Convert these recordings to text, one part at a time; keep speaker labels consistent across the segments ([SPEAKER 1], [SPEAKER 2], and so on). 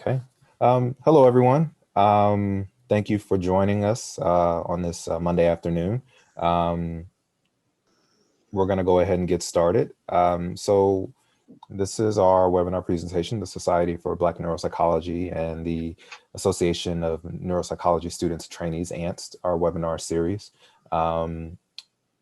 [SPEAKER 1] Okay. Hello, everyone. Thank you for joining us on this Monday afternoon. We're going to go ahead and get started. So this is our webinar presentation, the Society for Black Neuropsychology and the Association of Neuropsychology Students and Trainees, ANST, our webinar series.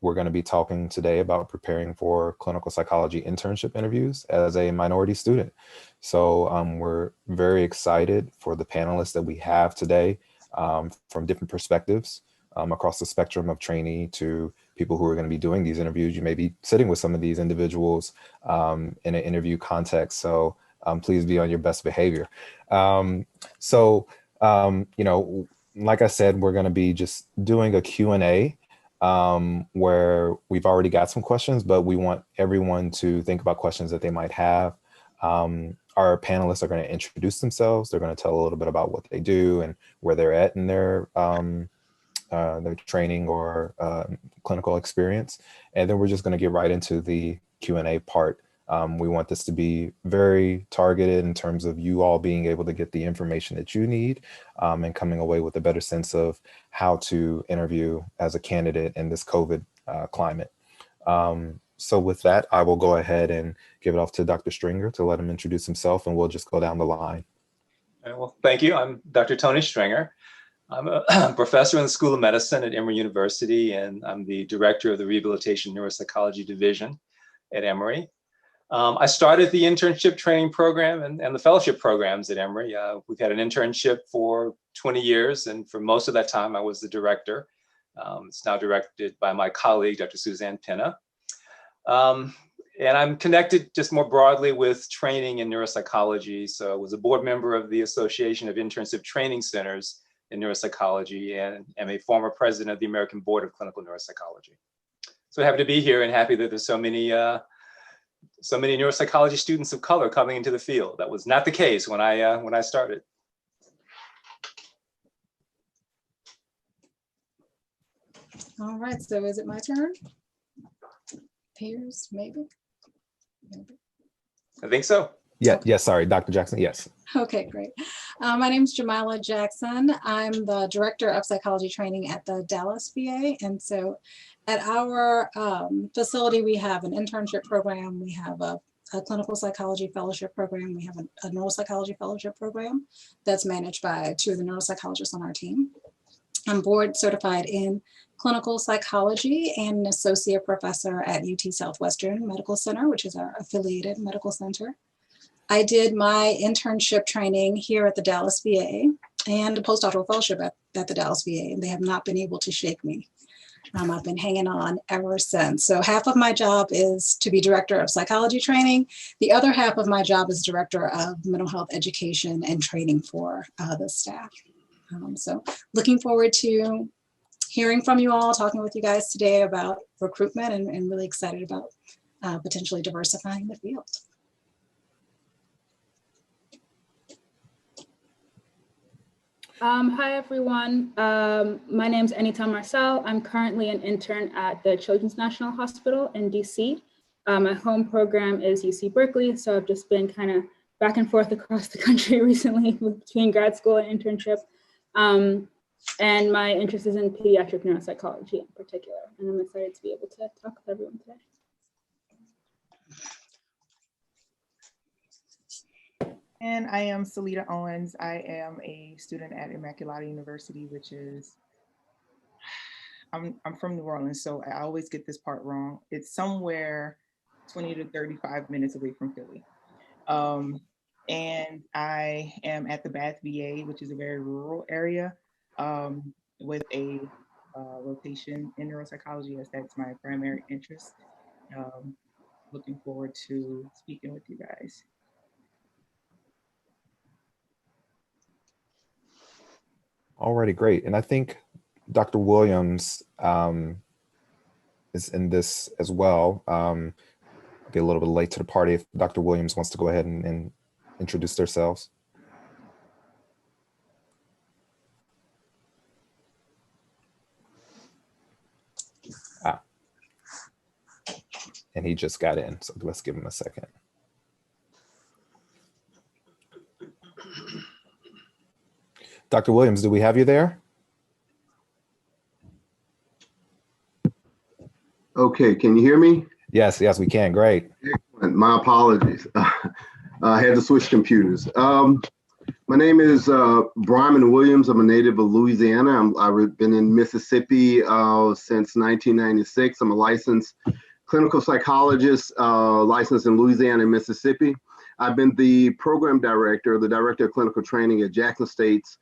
[SPEAKER 1] We're going to be talking today about preparing for clinical psychology internship interviews as a minority student. So we're very excited for the panelists that we have today from different perspectives across the spectrum of trainee to people who are going to be doing these interviews. You may be sitting with some of these individuals in an interview context. So please be on your best behavior. You know, like I said, we're going to be just doing a Q&A where we've already got some questions, but we want everyone to think about questions that they might have. Our panelists are going to introduce themselves. They're going to tell a little bit about what they do and where they're at in their training or clinical experience. And then we're just going to get right into the Q&A part. We want this to be very targeted in terms of you all being able to get the information that you need and coming away with a better sense of how to interview as a candidate in this COVID climate. So with that, I will go ahead and give it off to Dr. Stringer to let him introduce himself, and we'll just go down the line.
[SPEAKER 2] Well, thank you. I'm Dr. Tony Stringer. I'm a professor in the School of Medicine at Emory University, and I'm the director of the Rehabilitation Neuropsychology Division at Emory. I started the internship training program and the fellowship programs at Emory. We've had an internship for 20 years, and for most of that time, I was the director. It's now directed by my colleague, Dr. Suzanne Pinna. And I'm connected just more broadly with training in neuropsychology. So I was a board member of the Association of Internship Training Centers in Neuropsychology and am a former president of the American Board of Clinical Neuropsychology. So happy to be here and happy that there's so many neuropsychology students of color coming into the field. That was not the case when I started.
[SPEAKER 3] All right, so is it my turn? Appears, maybe.
[SPEAKER 2] I think so.
[SPEAKER 1] Yeah,
[SPEAKER 3] Okay.
[SPEAKER 1] yes, sorry, Dr. Jackson, yes.
[SPEAKER 3] Okay, great. My name is Jamylah Jackson. I'm the director of psychology training at the Dallas VA. And so at our facility, we have an internship program. We have a clinical psychology fellowship program. We have a neuropsychology fellowship program that's managed by two of the neuropsychologists on our team. I'm board certified in clinical psychology and an associate professor at UT Southwestern Medical Center, which is our affiliated medical center. I did my internship training here at the Dallas VA and a postdoctoral fellowship at the Dallas VA, and they have not been able to shake me. I've been hanging on ever since. So half of my job is to be director of psychology training. The other half of my job is director of mental health education and training for the staff. So looking forward to hearing from you all, talking with you guys today about recruitment and really excited about potentially diversifying the field.
[SPEAKER 4] Hi, everyone. My name is Enitan Marcelle. I'm currently an intern at the Children's National Hospital in DC. My home program is UC Berkeley, so I've just been kind of back and forth across the country recently between grad school and internship. And my interest is in pediatric neuropsychology in particular, and I'm excited to be able to talk with everyone today.
[SPEAKER 5] And I am Celita Owens. I am a student at Immaculata University, which is, I'm from New Orleans, so I always get this part wrong. It's somewhere 20 to 35 minutes away from Philly. And I am at the Bath VA, which is a very rural area, with a rotation in neuropsychology, as that's my primary interest. Looking forward to speaking with you guys.
[SPEAKER 1] Alrighty, great. And I think Dr. Williams is in this as well. Be a little bit late to the party if Dr. Williams wants to go ahead and introduce themselves. And he just got in, so let's give him a second. Dr. Williams, do we have you there?
[SPEAKER 6] Okay, can you hear me?
[SPEAKER 1] Yes, yes, we can. Great.
[SPEAKER 6] Excellent. My apologies. I had to switch computers. My name is Bryman Williams. I'm a native of Louisiana. I've been in Mississippi since 1996. I'm a licensed clinical psychologist, licensed in Louisiana and Mississippi. I've been the program director, the director of clinical training at Jackson State's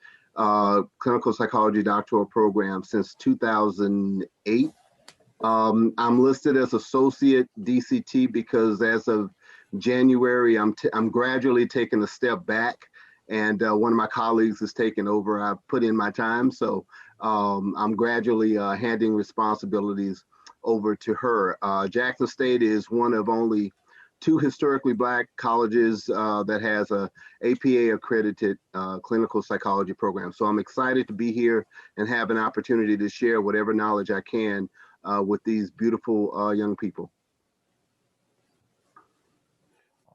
[SPEAKER 6] clinical psychology doctoral program since 2008. I'm listed as associate DCT because as of January, I'm gradually taking a step back, and one of my colleagues is taking over. I put in my time, so I'm gradually handing responsibilities over to her. Jackson State is one of only 2 historically Black colleges that has a APA accredited clinical psychology program. So I'm excited to be here and have an opportunity to share whatever knowledge I can with these beautiful young people.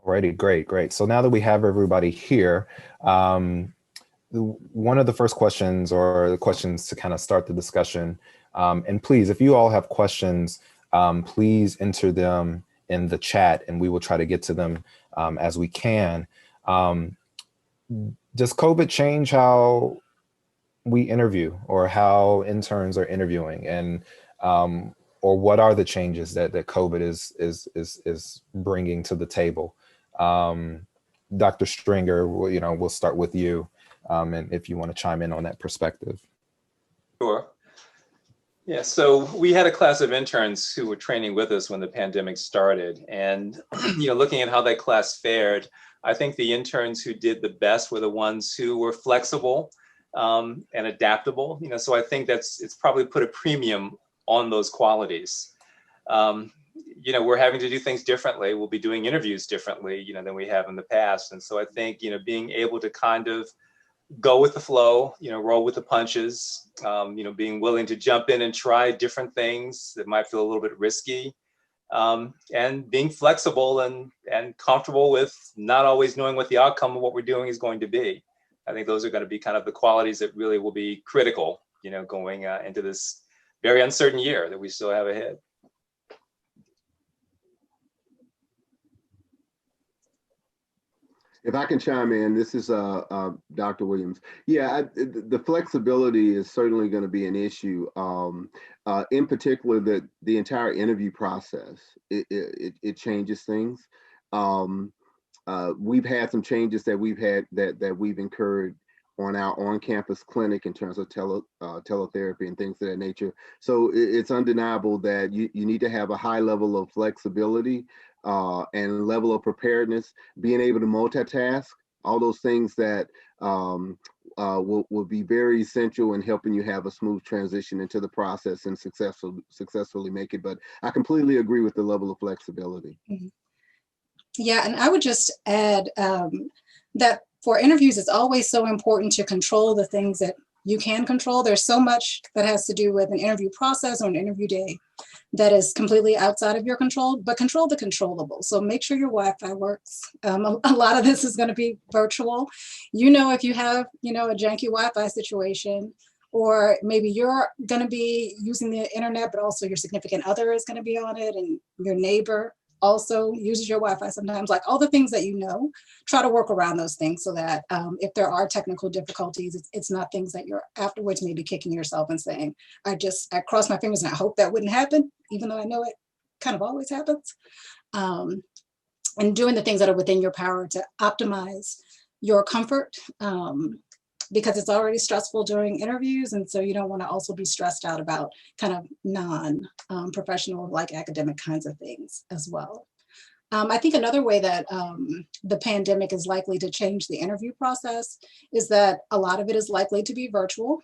[SPEAKER 1] Alrighty, great, great. So now that we have everybody here, one of the first questions, or the questions to kind of start the discussion, and please, if you all have questions, please enter them in the chat and we will try to get to them as we can. Does COVID change how we interview or how interns are interviewing, and or what are the changes that COVID is bringing to the table? Dr. Stringer, we'll start with you, and if you want to chime in on that perspective.
[SPEAKER 2] Sure. Yeah, so we had a class of interns who were training with us when the pandemic started, and looking at how that class fared, I think the interns who did the best were the ones who were flexible and adaptable. So I think it's probably put a premium on those qualities. We're having to do things differently. We'll be doing interviews differently, than we have in the past. And so I think, being able to kind of go with the flow, roll with the punches, being willing to jump in and try different things that might feel a little bit risky, and being flexible and comfortable with not always knowing what the outcome of what we're doing is going to be. I think those are going to be kind of the qualities that really will be critical, going into this very uncertain year that we still have ahead.
[SPEAKER 6] If I can chime in, this is Dr. Williams. Yeah, the flexibility is certainly going to be an issue. In particular, the entire interview process, it changes things. We've had some changes that we've incurred on our on-campus clinic in terms of teletherapy and things of that nature. So it's undeniable that you need to have a high level of flexibility and level of preparedness, being able to multitask, all those things that will be very essential in helping you have a smooth transition into the process and successfully make it. But I completely agree with the level of flexibility.
[SPEAKER 3] Mm-hmm. Yeah, and I would just add that for interviews, it's always so important to control the things that you can control. There's so much that has to do with an interview process or an interview day that is completely outside of your control, but control the controllable. So make sure your Wi-Fi works. A lot of this is going to be virtual. If you have, a janky Wi-Fi situation, or maybe you're going to be using the internet, but also your significant other is going to be on it, and your neighbor also uses your Wi-Fi sometimes, like all the things that try to work around those things so that if there are technical difficulties, it's not things that you're afterwards maybe kicking yourself and saying, I crossed my fingers and I hope that wouldn't happen, even though I know it kind of always happens. And doing the things that are within your power to optimize your comfort, because it's already stressful during interviews. And so you don't want to also be stressed out about kind of non-professional, like academic kinds of things as well. I think another way that the pandemic is likely to change the interview process is that a lot of it is likely to be virtual.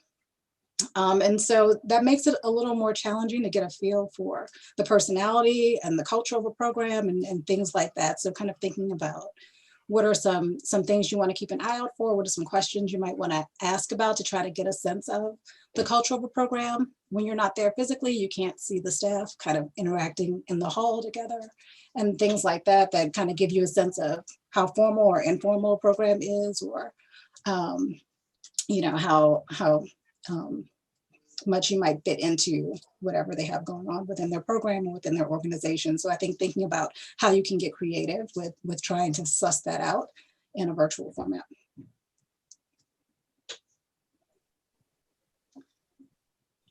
[SPEAKER 3] And so that makes it a little more challenging to get a feel for the personality and the culture of a program and things like that. So kind of thinking about what are some things you want to keep an eye out for? What are some questions you might want to ask about to try to get a sense of the culture of a program? When you're not there physically, you can't see the staff kind of interacting in the hall together and things like that kind of give you a sense of how formal or informal a program is, or you know, how much you might fit into whatever they have going on within their program or within their organization. So I think thinking about how you can get creative with trying to suss that out in a virtual format.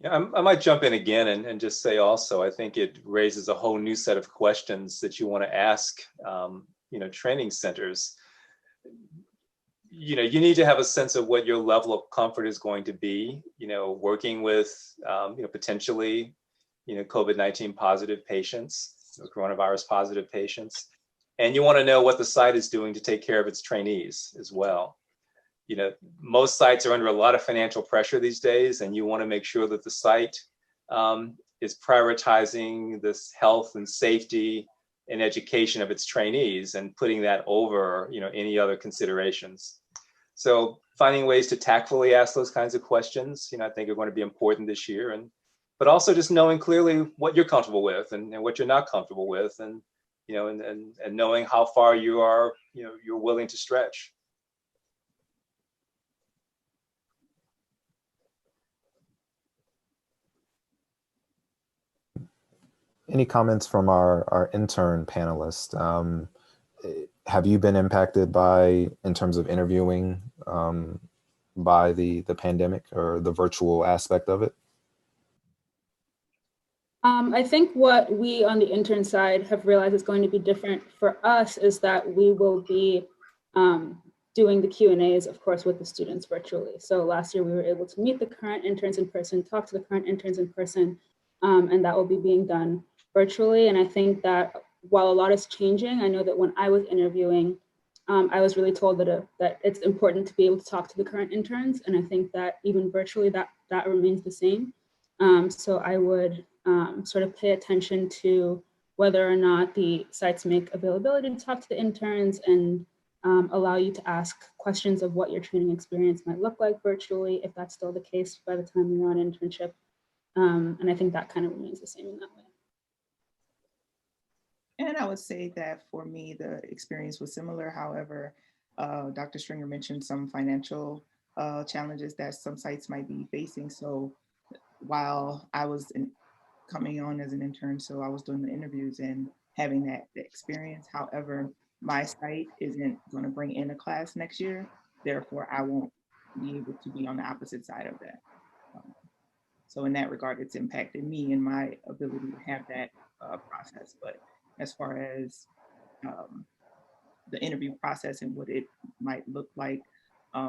[SPEAKER 2] Yeah, I might jump in again and just say also, I think it raises a whole new set of questions that you want to ask, you know, training centers. You know, you need to have a sense of what your level of comfort is going to be, you know, working with, you know, potentially, you know, COVID-19 positive patients, coronavirus positive patients. And you want to know what the site is doing to take care of its trainees as well. You know, most sites are under a lot of financial pressure these days, and you want to make sure that the site is prioritizing this health and safety and education of its trainees and putting that over, you know, any other considerations. So finding ways to tactfully ask those kinds of questions, you know, I think are going to be important this year. But also just knowing clearly what you're comfortable with and what you're not comfortable with, and, you know, and knowing how far you are, you know, you're willing to stretch.
[SPEAKER 1] Any comments from our intern panelists? Have you been impacted in terms of interviewing by the pandemic or the virtual aspect of it?
[SPEAKER 4] I think what we on the intern side have realized is going to be different for us is that we will be doing the Q&As, of course, with the students virtually. So last year we were able to meet the current interns in person, talk to the current interns in person, and that will be being done virtually. And I think that while a lot is changing, I know that when I was interviewing, I was really told that it's important to be able to talk to the current interns. And I think that even virtually that remains the same. So I would sort of pay attention to whether or not the sites make availability to talk to the interns and allow you to ask questions of what your training experience might look like virtually, if that's still the case by the time you're on internship. And I think that kind of remains the same in that way.
[SPEAKER 5] And I would say that for me, the experience was similar. However, Dr. Stringer mentioned some financial challenges that some sites might be facing. So while I was coming on as an intern, so I was doing the interviews and having that experience. However, my site isn't going to bring in a class next year. Therefore, I won't be able to be on the opposite side of that. So in that regard, it's impacted me and my ability to have that process. But as far as the interview process and what it might look like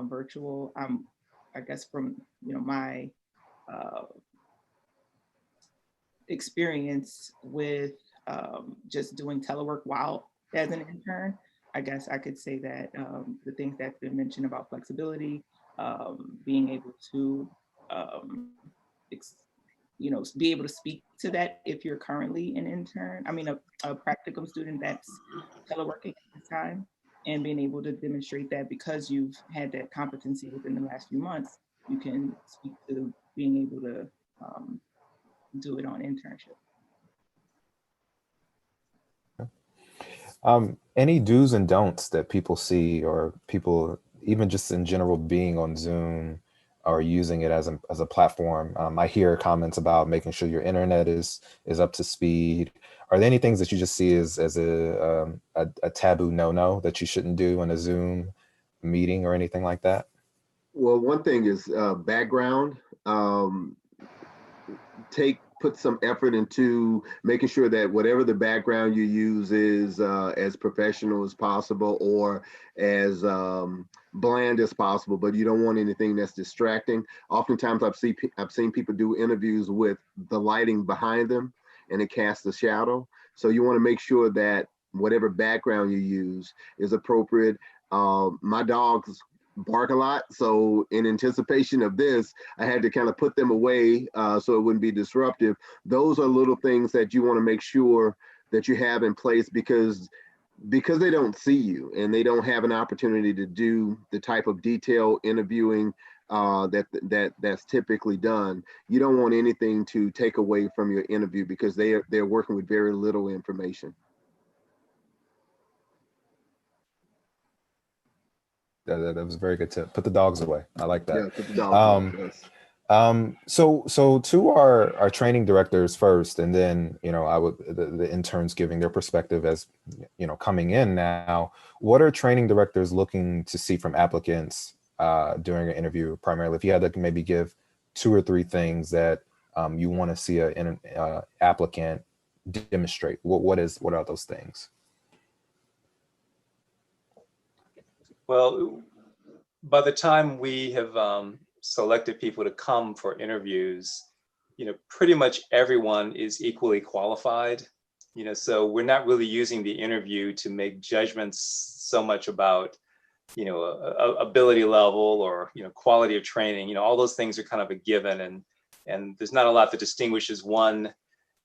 [SPEAKER 5] virtual, I guess from my experience with just doing telework while as an intern, I guess I could say that the things that's been mentioned about flexibility, being able to be able to speak to that if you're currently an intern, a practicum student that's teleworking at this time, and being able to demonstrate that because you've had that competency within the last few months, you can speak to being able to do it on internship.
[SPEAKER 1] Any do's and don'ts that people see, or people even just in general being on Zoom or using it as a platform? I hear comments about making sure your internet is up to speed. Are there any things that you just see as a taboo no that you shouldn't do in a Zoom meeting or anything like that?
[SPEAKER 6] Well, one thing is background. Put some effort into making sure that whatever the background you use is as professional as possible or as bland as possible, but you don't want anything that's distracting. Oftentimes I've seen people do interviews with the lighting behind them and it casts a shadow. So you want to make sure that whatever background you use is appropriate. My dogs bark a lot, so in anticipation of this, I had to kind of put them away so it wouldn't be disruptive. Those are little things that you want to make sure that you have in place because they don't see you and they don't have an opportunity to do the type of detailed interviewing that's typically done. You don't want anything to take away from your interview because they're working with very little information.
[SPEAKER 1] That was a very good tip. Put the dogs away. I like that.
[SPEAKER 6] Yeah, put the dogs away, yes.
[SPEAKER 1] So to our training directors first, and then, you know, the interns giving their perspective as, you know, coming in now, what are training directors looking to see from applicants during an interview primarily? If you had to maybe give 2 or 3 things that you want to see an applicant demonstrate, what are those things?
[SPEAKER 2] Well, by the time we have selected people to come for interviews, you know, pretty much everyone is equally qualified. You know, so we're not really using the interview to make judgments so much about, you know, ability level or, you know, quality of training. You know, all those things are kind of a given, and there's not a lot that distinguishes one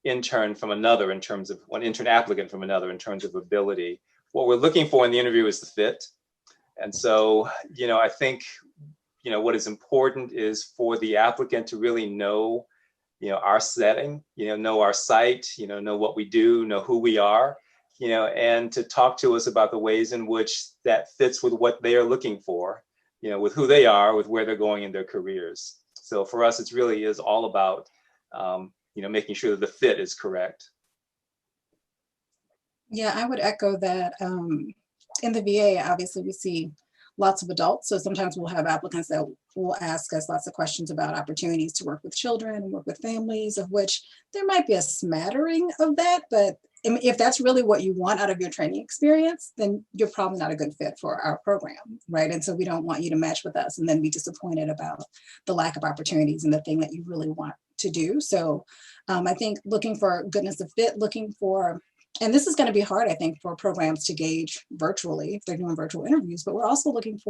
[SPEAKER 2] intern from another in terms of one intern applicant from another in terms of ability. What we're looking for in the interview is the fit. And so, you know, I think, you know, what is important is for the applicant to really know, you know, our setting, you know our site, you know what we do, know who we are, you know, and to talk to us about the ways in which that fits with what they are looking for, you know, with who they are, with where they're going in their careers. So for us, it really is all about, you know, making sure that the fit is correct.
[SPEAKER 3] Yeah, I would echo that. In the VA, obviously, we see lots of adults. So sometimes we'll have applicants that will ask us lots of questions about opportunities to work with children and work with families, of which there might be a smattering of that. But if that's really what you want out of your training experience, then you're probably not a good fit for our program, right? And so we don't want you to match with us and then be disappointed about the lack of opportunities and the thing that you really want to do. So I think looking for goodness of fit, looking for, and this is going to be hard, I think, for programs to gauge virtually if they're doing virtual interviews, but we're also looking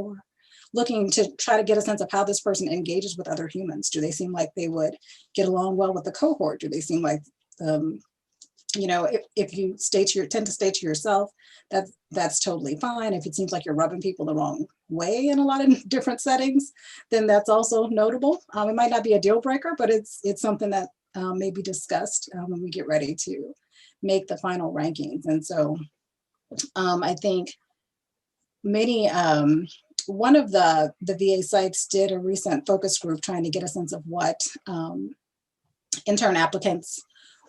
[SPEAKER 3] to try to get a sense of how this person engages with other humans. Do they seem like they would get along well with the cohort? Do they seem like, you know, if you tend to stay to yourself, that's totally fine. If it seems like you're rubbing people the wrong way in a lot of different settings, then that's also notable. It might not be a deal breaker, but it's something that may be discussed when we get ready to make the final rankings. And so I think one of the VA sites did a recent focus group trying to get a sense of what intern applicants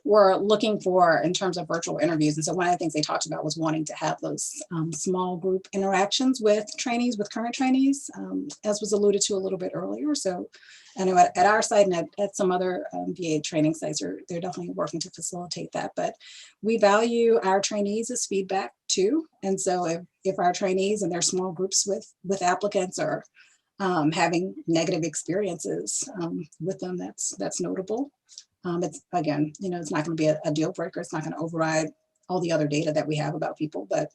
[SPEAKER 3] were looking for in terms of virtual interviews. And so one of the things they talked about was wanting to have those small group interactions with trainees, with current trainees, as was alluded to a little bit earlier. So I know at our site and at some other VA training sites, they're definitely working to facilitate that. But we value our trainees as feedback too. And so if our trainees and their small groups with applicants are having negative experiences with them, that's notable. It's, again, you know, it's not going to be a deal breaker. It's not going to override all the other data that we have about people, but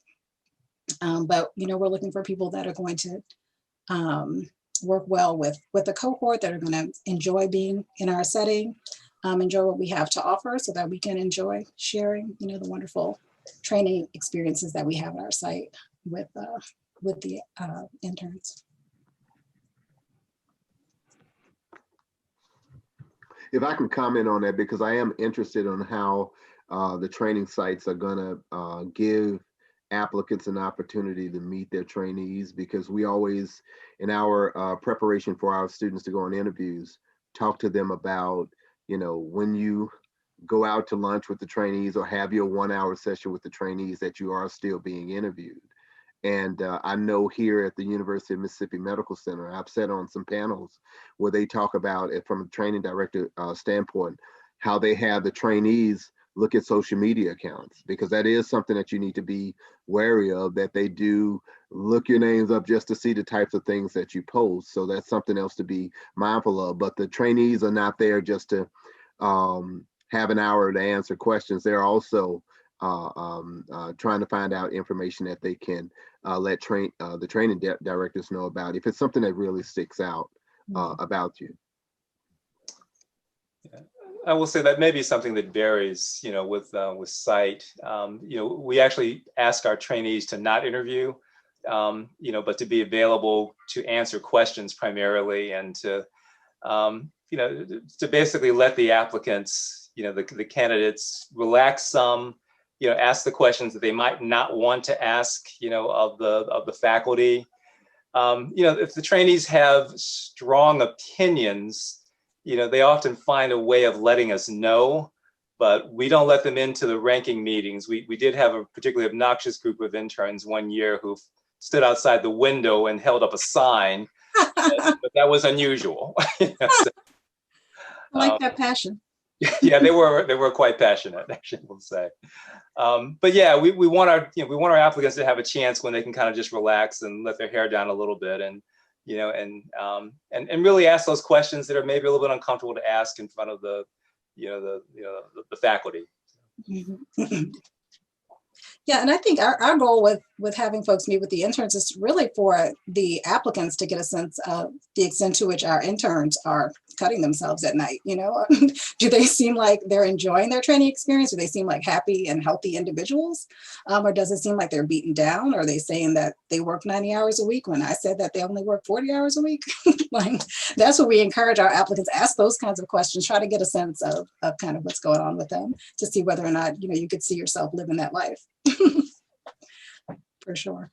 [SPEAKER 3] you know, we're looking for people that are going to work well with the cohort, that are going to enjoy being in our setting, enjoy what we have to offer, so that we can enjoy sharing, you know, the wonderful training experiences that we have at our site with the interns.
[SPEAKER 6] If I can comment on that, because I am interested on how the training sites are going to give applicants an opportunity to meet their trainees, because we always, in our preparation for our students to go on interviews, talk to them about, you know, when you go out to lunch with the trainees or have your 1-hour session with the trainees, that you are still being interviewed. And I know here at the University of Mississippi Medical Center, I've sat on some panels where they talk about it from a training director standpoint, how they have the trainees look at social media accounts, because that is something that you need to be wary of, that they do look your names up just to see the types of things that you post. So that's something else to be mindful of. But the trainees are not there just to have an hour to answer questions. They're also trying to find out information that they can let the training directors know about, if it's something that really sticks out about you.
[SPEAKER 2] Yeah. I will say that may be something that varies, you know, with site. You know, we actually ask our trainees to not interview, you know, but to be available to answer questions primarily, and to, you know, to basically let the applicants, you know, the candidates relax some, you know, ask the questions that they might not want to ask, you know, of the faculty, if the trainees have strong opinions, they often find a way of letting us know, but we don't let them into the ranking meetings. We did have a particularly obnoxious group of interns one year who stood outside the window and held up a sign, but that was unusual.
[SPEAKER 3] I like that passion.
[SPEAKER 2] Yeah, they were quite passionate, actually, we'll say. But yeah, we want our applicants to have a chance when they can kind of just relax and let their hair down a little bit, and really ask those questions that are maybe a little bit uncomfortable to ask in front of the faculty.
[SPEAKER 3] Mm-hmm. Yeah, and I think our goal with having folks meet with the interns is really for the applicants to get a sense of the extent to which our interns are cutting themselves at night. Do they seem like they're enjoying their training experience? Do they seem like happy and healthy individuals? Or does it seem like they're beaten down? Or are they saying that they work 90 hours a week when I said that they only work 40 hours a week? Like, that's what we encourage our applicants, ask those kinds of questions, try to get a sense of kind of what's going on with them to see whether or not, you could see yourself living that life. For sure.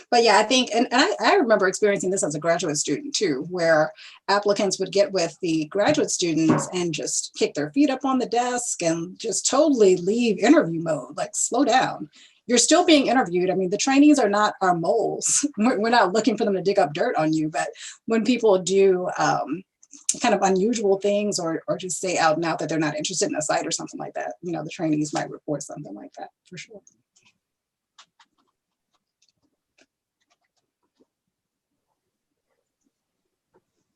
[SPEAKER 3] But yeah, I think, and I remember experiencing this as a graduate student too, where applicants would get with the graduate students and just kick their feet up on the desk and just totally leave interview mode, like slow down. You're still being interviewed. I mean, the trainees are not our moles. We're not looking for them to dig up dirt on you, but when people do kind of unusual things or just say out and out that they're not interested in a site or something like that, the trainees might report something like that for sure.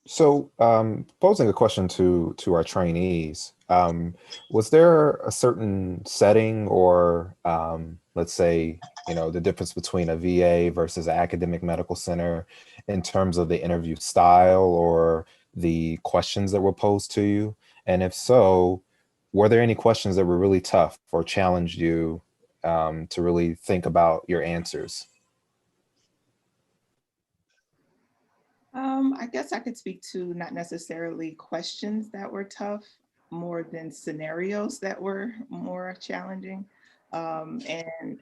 [SPEAKER 1] So posing a question to our trainees, was there a certain setting or let's say, the difference between a VA versus an academic medical center in terms of the interview style or the questions that were posed to you? And if so, were there any questions that were really tough or challenged you to really think about your answers?
[SPEAKER 5] I guess I could speak to not necessarily questions that were tough, more than scenarios that were more challenging. And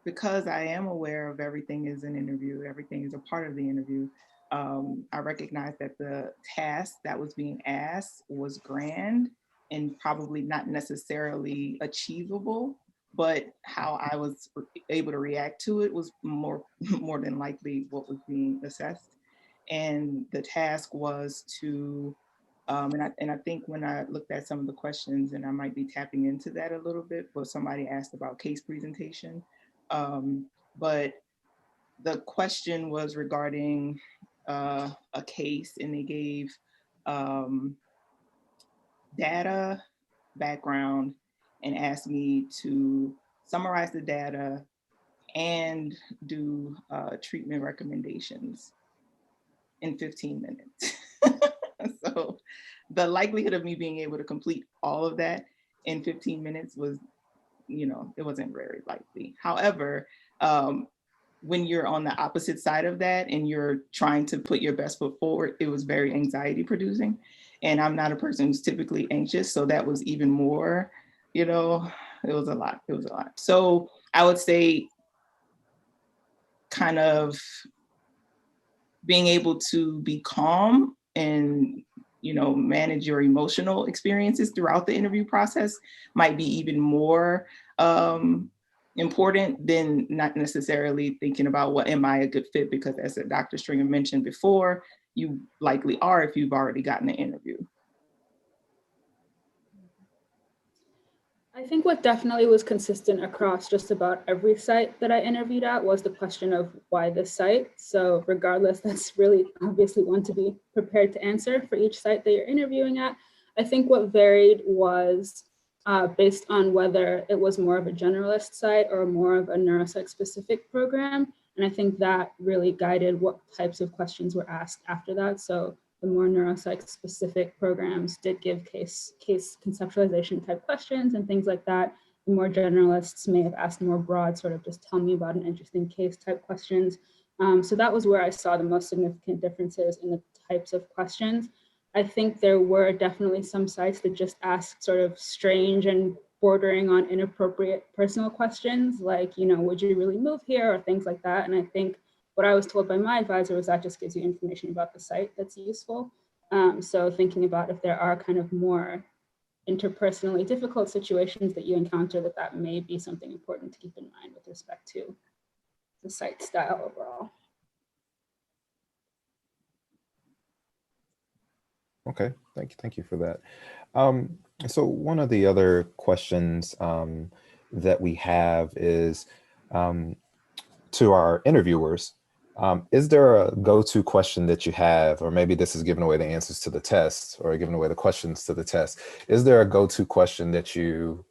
[SPEAKER 5] because I am aware of everything is an interview, everything is a part of the interview, I recognize that the task that was being asked was grand and probably not necessarily achievable, but how I was able to react to it was more than likely what was being assessed. And the task was to, and I think when I looked at some of the questions, and I might be tapping into that a little bit, but somebody asked about case presentation. But the question was regarding a case, and they gave data, background, and asked me to summarize the data and do treatment recommendations in 15 minutes. So the likelihood of me being able to complete all of that in 15 minutes was, it wasn't very likely. However, when you're on the opposite side of that and you're trying to put your best foot forward, it was very anxiety producing. And I'm not a person who's typically anxious. So that was even more, it was a lot. It was a lot. So I would say kind of being able to be calm and manage your emotional experiences throughout the interview process might be even more important than not necessarily thinking about what am I a good fit, because as Dr. Stringer mentioned before, you likely are if you've already gotten an interview.
[SPEAKER 4] I think what definitely was consistent across just about every site that I interviewed at was the question of why this site. So regardless, that's really obviously one to be prepared to answer for each site that you're interviewing at. I think what varied was based on whether it was more of a generalist site or more of a neuropsych specific program. And I think that really guided what types of questions were asked after that. So the more neuropsych specific programs did give case conceptualization type questions and things like that. The more generalists may have asked more broad, sort of just tell me about an interesting case type questions. So that was where I saw the most significant differences in the types of questions. I think there were definitely some sites that just asked sort of strange and bordering on inappropriate personal questions, like, would you really move here, or things like that. And I think what I was told by my advisor was that just gives you information about the site that's useful. So thinking about if there are kind of more interpersonally difficult situations that you encounter, that may be something important to keep in mind with respect to the site style overall.
[SPEAKER 1] Okay, thank you for that. So one of the other questions that we have is to our interviewers. Is there a go-to question that you have, or maybe this is giving away the answers to the test or giving away the questions to the test? Is there a go-to question that you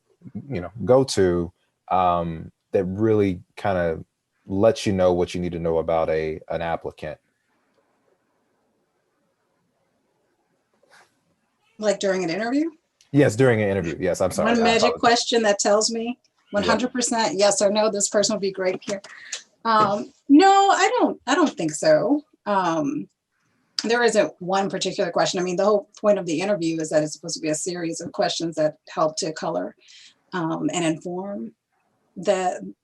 [SPEAKER 1] go to that really kind of lets you know what you need to know about an applicant?
[SPEAKER 3] Like during an interview?
[SPEAKER 1] Yes, during an interview. Yes, I'm sorry.
[SPEAKER 3] One magic question that tells me 100% yes or no, this person would be great here. No, I don't think so. There isn't one particular question. I mean, the whole point of the interview is that it's supposed to be a series of questions that help to color and inform the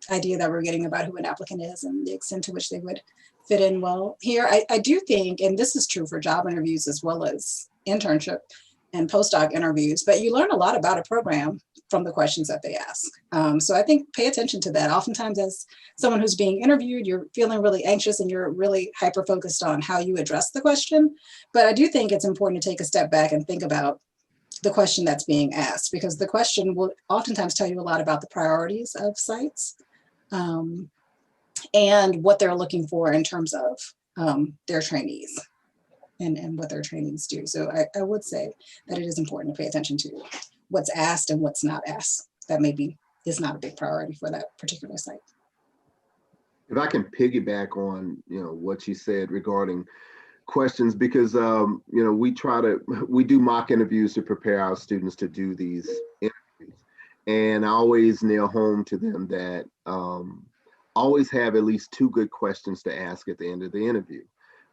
[SPEAKER 3] idea that we're getting about who an applicant is and the extent to which they would fit in well here. I do think, and this is true for job interviews as well as internship and postdoc interviews, but you learn a lot about a program from the questions that they ask. So I think pay attention to that. Oftentimes as someone who's being interviewed, you're feeling really anxious and you're really hyper-focused on how you address the question. But I do think it's important to take a step back and think about the question that's being asked, because the question will oftentimes tell you a lot about the priorities of sites and what they're looking for in terms of their trainees and what their trainees do. So I would say that it is important to pay attention to what's asked and what's not asked. That maybe is not a big priority for that particular site.
[SPEAKER 6] If I can piggyback on, what you said regarding questions, because we do mock interviews to prepare our students to do these interviews, and I always nail home to them that always have at least 2 good questions to ask at the end of the interview.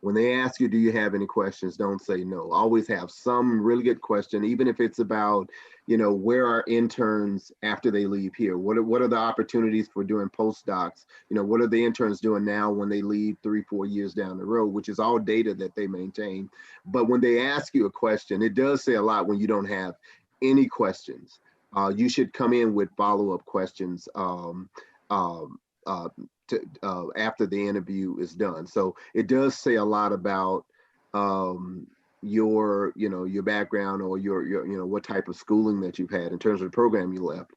[SPEAKER 6] When they ask you, do you have any questions, don't say no. Always have some really good question, even if it's about, where are interns after they leave here? What are the opportunities for doing postdocs? What are the interns doing now when they leave 3-4 years down the road, which is all data that they maintain. But when they ask you a question, it does say a lot when you don't have any questions. You should come in with follow-up questions after the interview is done. So it does say a lot about your background or your what type of schooling that you've had in terms of the program you left.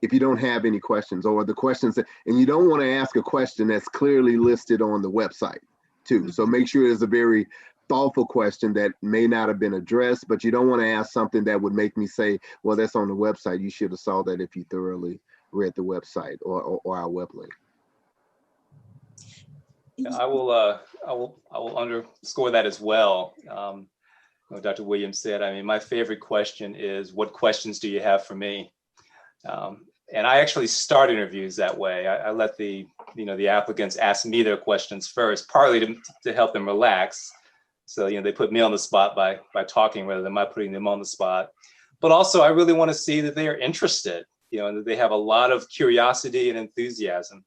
[SPEAKER 6] If you don't have any questions, or the questions and you don't want to ask a question that's clearly listed on the website too. So make sure it's a very thoughtful question that may not have been addressed, but you don't want to ask something that would make me say, well, that's on the website. You should have saw that if you thoroughly read the website or our web link.
[SPEAKER 2] I will underscore that as well. What Dr. Williams said, I mean, my favorite question is, what questions do you have for me? And I actually start interviews that way. I let the applicants ask me their questions first, partly to help them relax. So, they put me on the spot by talking rather than my putting them on the spot. But also, I really want to see that they are interested, and that they have a lot of curiosity and enthusiasm.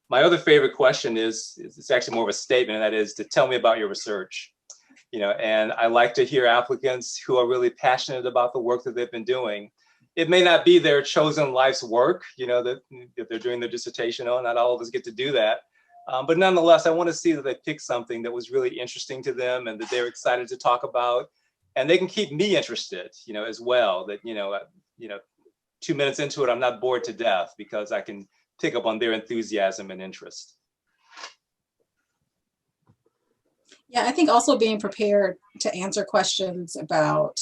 [SPEAKER 2] My other favorite question is it's actually more of a statement, and that is to tell me about your research. And I like to hear applicants who are really passionate about the work that they've been doing. It may not be their chosen life's work, that they're doing their dissertation on. Not all of us get to do that. But nonetheless, I want to see that they picked something that was really interesting to them and that they're excited to talk about. And they can keep me interested, as well. That, 2 minutes into it, I'm not bored to death because I can pick up on their enthusiasm and interest.
[SPEAKER 3] Yeah, I think also being prepared to answer questions about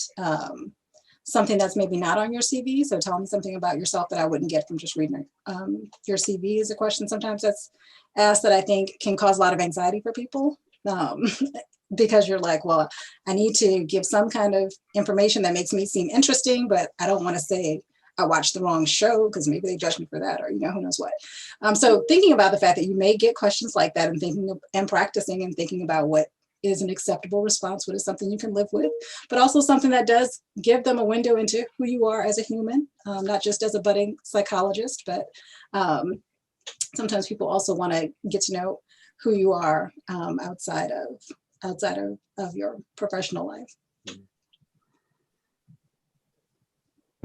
[SPEAKER 3] something that's maybe not on your CV. So tell me something about yourself that I wouldn't get from just reading your CV is a question sometimes that's asked that I think can cause a lot of anxiety for people. Because you're like, well, I need to give some kind of information that makes me seem interesting, but I don't want to say I watched the wrong show because maybe they judge me for that, or who knows what. So thinking about the fact that you may get questions like that and thinking and practicing and thinking about what is an acceptable response, what is something you can live with, but also something that does give them a window into who you are as a human, not just as a budding psychologist, but sometimes people also want to get to know who you are outside of your professional life.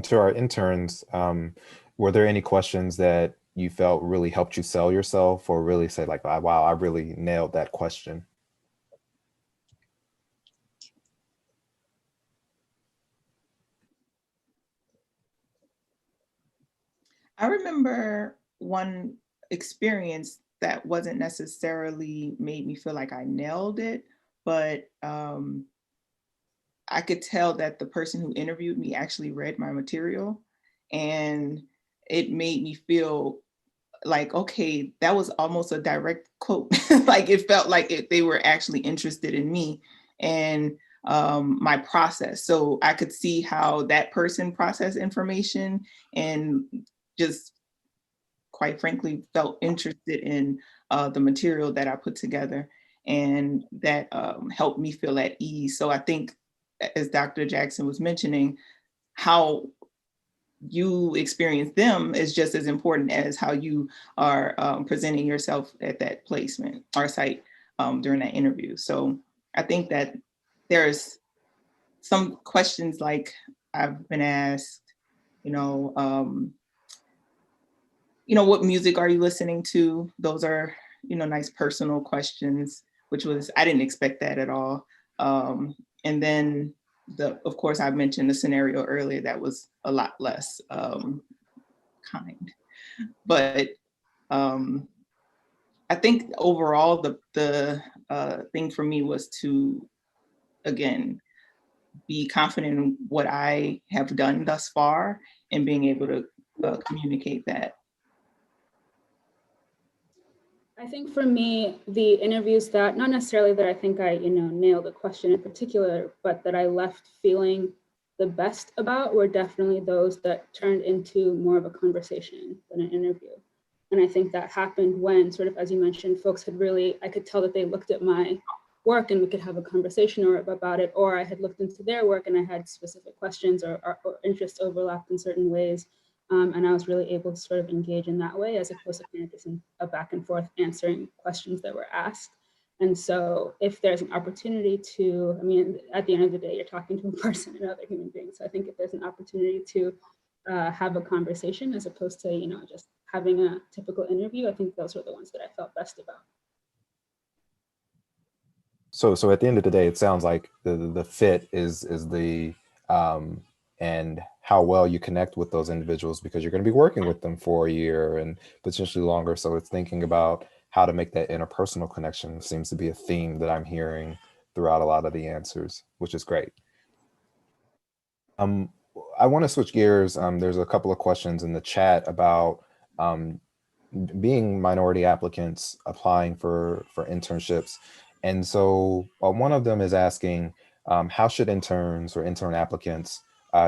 [SPEAKER 1] To our interns, were there any questions that you felt really helped you sell yourself, or really say like, wow, I really nailed that question?
[SPEAKER 5] I remember one experience that wasn't necessarily made me feel like I nailed it, but I could tell that the person who interviewed me actually read my material, and it made me feel like, okay, that was almost a direct quote. Like it felt like they were actually interested in me and my process. So I could see how that person processed information and just quite frankly felt interested in the material that I put together, and that helped me feel at ease. So I think, as Dr. Jackson was mentioning, how you experience them is just as important as how you are presenting yourself at that placement or site during that interview. So I think that there's some questions like I've been asked, what music are you listening to? Those are, nice personal questions, which was, I didn't expect that at all. And then of course, I mentioned the scenario earlier that was a lot less kind. But I think overall, the thing for me was to, again, be confident in what I have done thus far and being able to communicate that.
[SPEAKER 4] I think for me, the interviews that, not necessarily that I think I, nailed a question in particular, but that I left feeling the best about were definitely those that turned into more of a conversation than an interview. And I think that happened when, sort of, as you mentioned, folks had really, I could tell that they looked at my work and we could have a conversation about it, or I had looked into their work and I had specific questions or interests overlapped in certain ways. And I was really able to sort of engage in that way, as opposed to kind of just a back and forth answering questions that were asked. And so if there's an opportunity to, at the end of the day, you're talking to a person, another human being. So I think if there's an opportunity to have a conversation as opposed to, just having a typical interview, I think those are the ones that I felt best about.
[SPEAKER 1] So at the end of the day, it sounds like the fit is the and how well you connect with those individuals, because you're going to be working with them for a year and potentially longer. So it's thinking about how to make that interpersonal connection seems to be a theme that I'm hearing throughout a lot of the answers, which is great. I want to switch gears. There's a couple of questions in the chat about being minority applicants applying for internships. And so one of them is asking, how should interns or intern applicants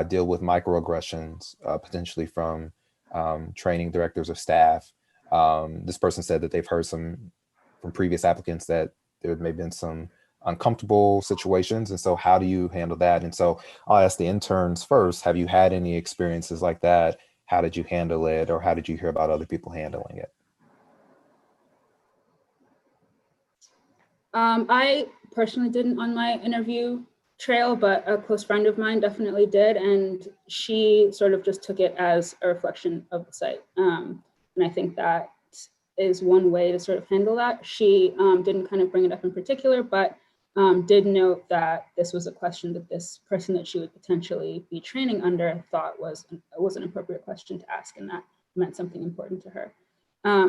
[SPEAKER 1] deal with microaggressions, potentially from training directors or staff? This person said that they've heard from previous applicants that there may have been some uncomfortable situations. And so how do you handle that? And so I'll ask the interns first. Have you had any experiences like that? How did you handle it? Or how did you hear about other people handling it?
[SPEAKER 4] I personally didn't on my interview trail, but a close friend of mine definitely did. And she sort of just took it as a reflection of the site. And I think that is one way to sort of handle that. She didn't kind of bring it up in particular, but did note that this was a question that this person that she would potentially be training under thought was an appropriate question to ask, and that meant something important to her.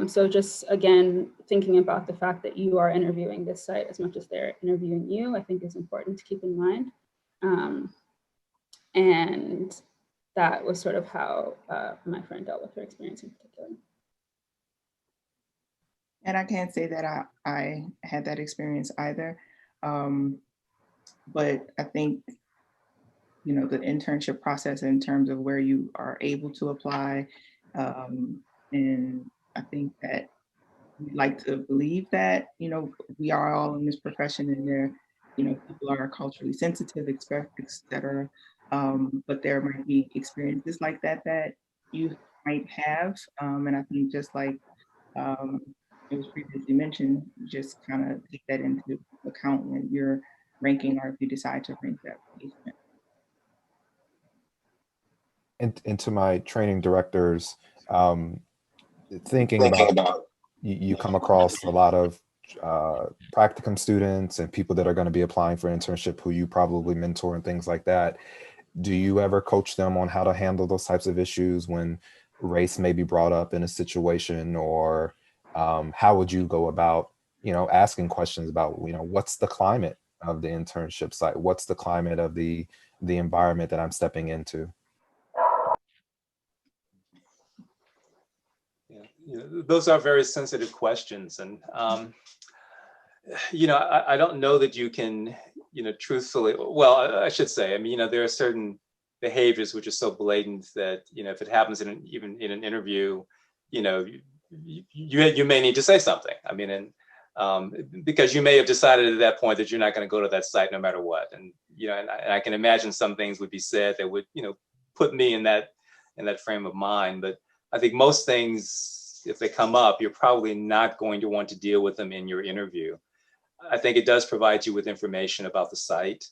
[SPEAKER 4] So just, again, thinking about the fact that you are interviewing this site as much as they're interviewing you, I think is important to keep in mind. And that was sort of how my friend dealt with her experience in particular.
[SPEAKER 5] And I can't say that I had that experience either. But I think, the internship process in terms of where you are able to apply, and I think that we like to believe that, we are all in this profession and there people are culturally sensitive, et cetera. But there might be experiences like that that you might have. And I think just like it was previously mentioned, just kind of take that into account when you're ranking or if you decide to rank that placement.
[SPEAKER 1] And to my training directors, thinking about you come across a lot of practicum students and people that are going to be applying for internship who you probably mentor and things like that. Do you ever coach them on how to handle those types of issues when race may be brought up in a situation, or how would you go about, asking questions about, what's the climate of the internship site? What's the climate of the environment that I'm stepping into?
[SPEAKER 2] Yeah, those are very sensitive questions. And, I don't know that you can, truthfully, well, I should say, there are certain behaviors which are so blatant that, if it happens even in an interview, you may need to say something. Because you may have decided at that point that you're not going to go to that site no matter what. And, and I can imagine some things would be said that would, put me in that frame of mind. But I think most things, if they come up, you're probably not going to want to deal with them in your interview. I think it does provide you with information about the site,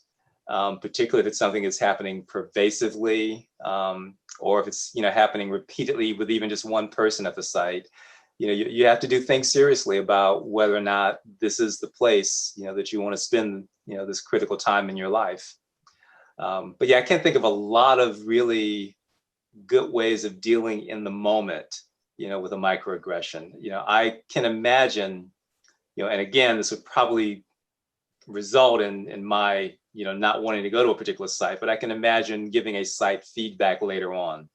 [SPEAKER 2] particularly if it's something that's happening pervasively, or if it's happening repeatedly with even just one person at the site. You have to do things seriously about whether or not this is the place that you want to spend this critical time in your life. But yeah, I can't think of a lot of really good ways of dealing in the moment, with a microaggression. I can imagine, and again, this would probably result in my, not wanting to go to a particular site, but I can imagine giving a site feedback later on,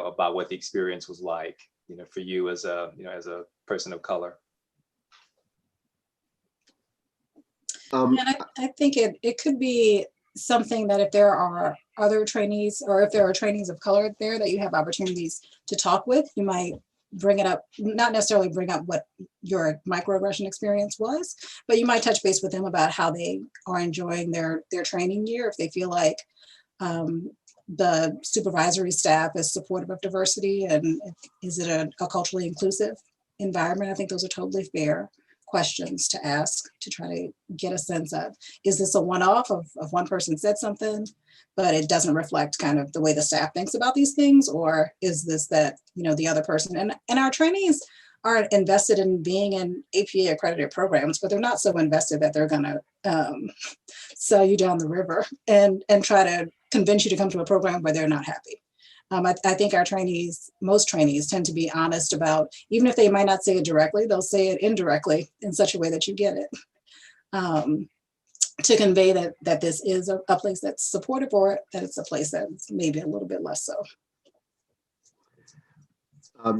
[SPEAKER 2] about what the experience was like, for you as a person of color.
[SPEAKER 3] And I think it could be something that if there are other trainees, or if there are trainees of color there that you have opportunities to talk with, you might bring it up, not necessarily bring up what your microaggression experience was, but you might touch base with them about how they are enjoying their training year, if they feel like the supervisory staff is supportive of diversity, and is it a culturally inclusive environment. I think those are totally fair questions to ask, to try to get a sense of, is this a one-off of one person said something, but it doesn't reflect kind of the way the staff thinks about these things, or is this that, the other person, and our trainees are invested in being in APA accredited programs, but they're not so invested that they're gonna sell you down the river and try to convince you to come to a program where they're not happy. I think our trainees, most trainees, tend to be honest about, even if they might not say it directly, they'll say it indirectly in such a way that you get it, to convey that this is a place that's supportive, or that it's a place that's maybe a little bit less so.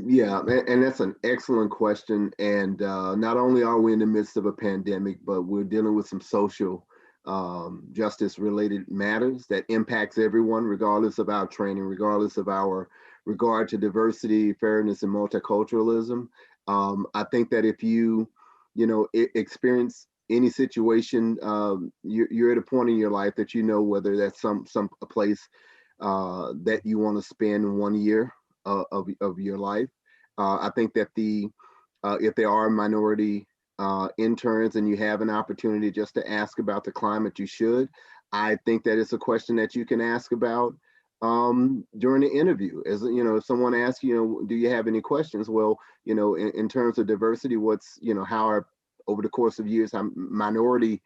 [SPEAKER 6] Yeah, and that's an excellent question. And not only are we in the midst of a pandemic, but we're dealing with some social justice related matters that impacts everyone, regardless of our training, regardless of our regard to diversity, fairness, and multiculturalism. I think that if you experience any situation, you're at a point in your life that whether that's a place that you want to spend 1 year of your life. I think that if there are minority interns and you have an opportunity just to ask about the climate, you should. I think that it's a question that you can ask about during the interview. As if someone asks you, do you have any questions? Well, in terms of diversity, what's how are over the course of years minority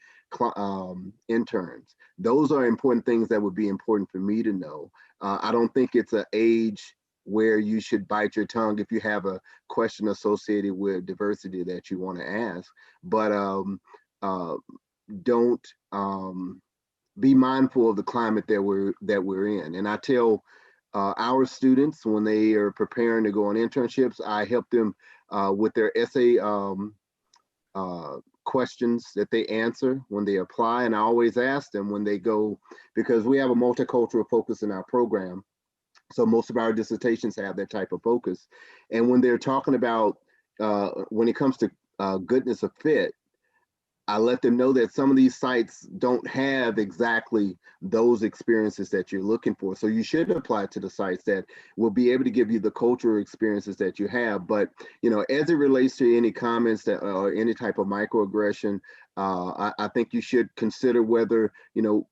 [SPEAKER 6] interns? Those are important things that would be important for me to know. I don't think it's an age where you should bite your tongue if you have a question associated with diversity that you want to ask, but don't be mindful of the climate that we're in. And I tell our students when they are preparing to go on internships, I help them with their essay questions that they answer when they apply, and I always ask them when they go, because we have a multicultural focus in our program. So most of our dissertations have that type of focus. And when they're talking about, when it comes to goodness of fit, I let them know that some of these sites don't have exactly those experiences that you're looking for. So you should apply to the sites that will be able to give you the cultural experiences that you have. But, as it relates to any comments that or any type of microaggression, I think you should consider whether,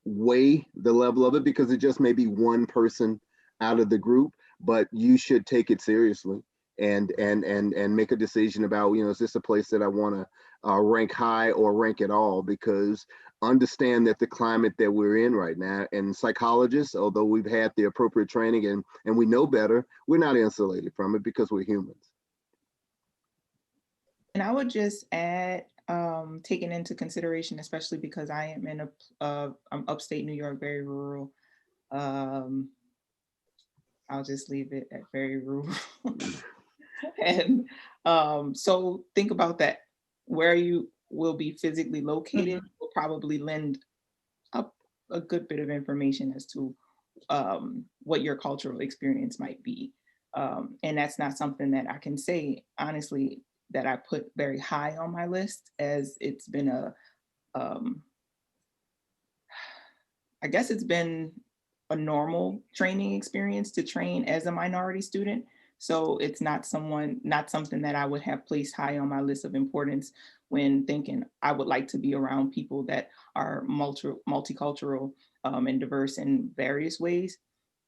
[SPEAKER 6] weigh the level of it, because it just may be one person out of the group, but you should take it seriously and make a decision about, is this a place that I want to rank high or rank at all? Because understand that the climate that we're in right now, and psychologists, although we've had the appropriate training and we know better, we're not insulated from it because we're humans.
[SPEAKER 5] And I would just add, taking into consideration, especially because I am in I'm upstate New York, very rural. I'll just leave it at very rural. And so think about that. Where you will be physically located will probably lend up a good bit of information as to what your cultural experience might be. And that's not something that I can say, honestly, that I put very high on my list, as it's been I guess it's been a normal training experience to train as a minority student. So it's not something that I would have placed high on my list of importance when thinking I would like to be around people that are multicultural and diverse in various ways.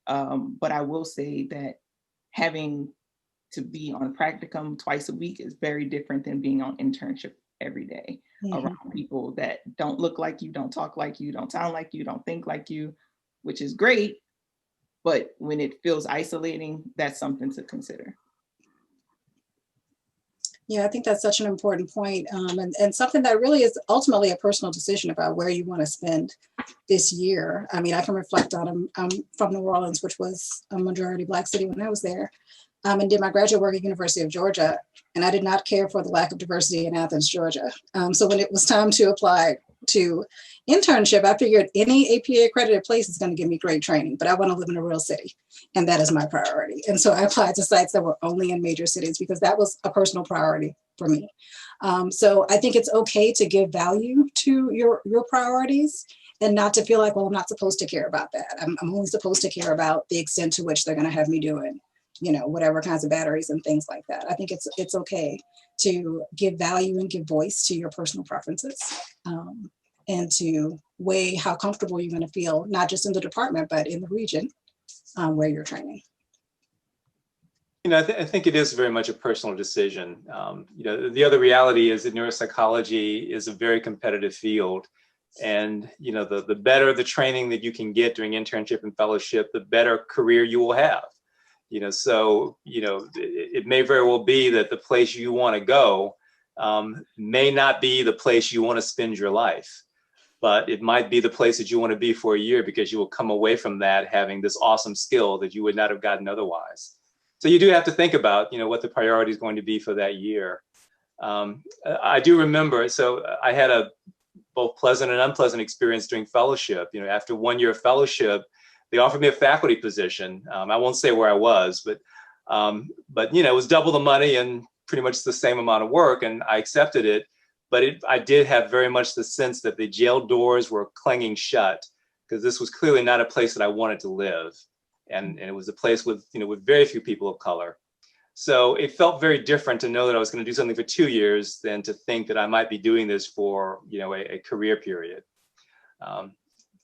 [SPEAKER 5] But I will say that having to be on practicum twice a week is very different than being on internship every day around people that don't look like you, don't talk like you, don't sound like you, don't think like you, which is great. But when it feels isolating, that's something to consider.
[SPEAKER 3] Yeah, I think that's such an important point, and something that really is ultimately a personal decision about where you want to spend this year. I mean, I can reflect on, I'm from New Orleans, which was a majority Black city when I was there, and did my graduate work at University of Georgia, and I did not care for the lack of diversity in Athens, Georgia. So when it was time to apply to internship, I figured any APA accredited place is going to give me great training, but I want to live in a real city, and that is my priority. And so I applied to sites that were only in major cities because that was a personal priority for me. So I think it's okay to give value to your priorities and not to feel like, well, I'm not supposed to care about that. I'm only supposed to care about the extent to which they're going to have me doing, whatever kinds of batteries and things like that. I think it's okay to give value and give voice to your personal preferences, and to weigh how comfortable you're going to feel, not just in the department, but in the region where you're training.
[SPEAKER 2] I think it is very much a personal decision. The other reality is that neuropsychology is a very competitive field. And, the better the training that you can get during internship and fellowship, the better career you will have. It may very well be that the place you want to go may not be the place you want to spend your life, but it might be the place that you want to be for a year, because you will come away from that having this awesome skill that you would not have gotten otherwise. So you do have to think about, what the priority is going to be for that year. I do remember, so I had a both pleasant and unpleasant experience during fellowship. After 1 year of fellowship, they offered me a faculty position. I won't say where I was, but it was double the money and pretty much the same amount of work, and I accepted it. But I did have very much the sense that the jail doors were clanging shut, because this was clearly not a place that I wanted to live, and it was a place with with very few people of color. So it felt very different to know that I was going to do something for 2 years than to think that I might be doing this for a career period.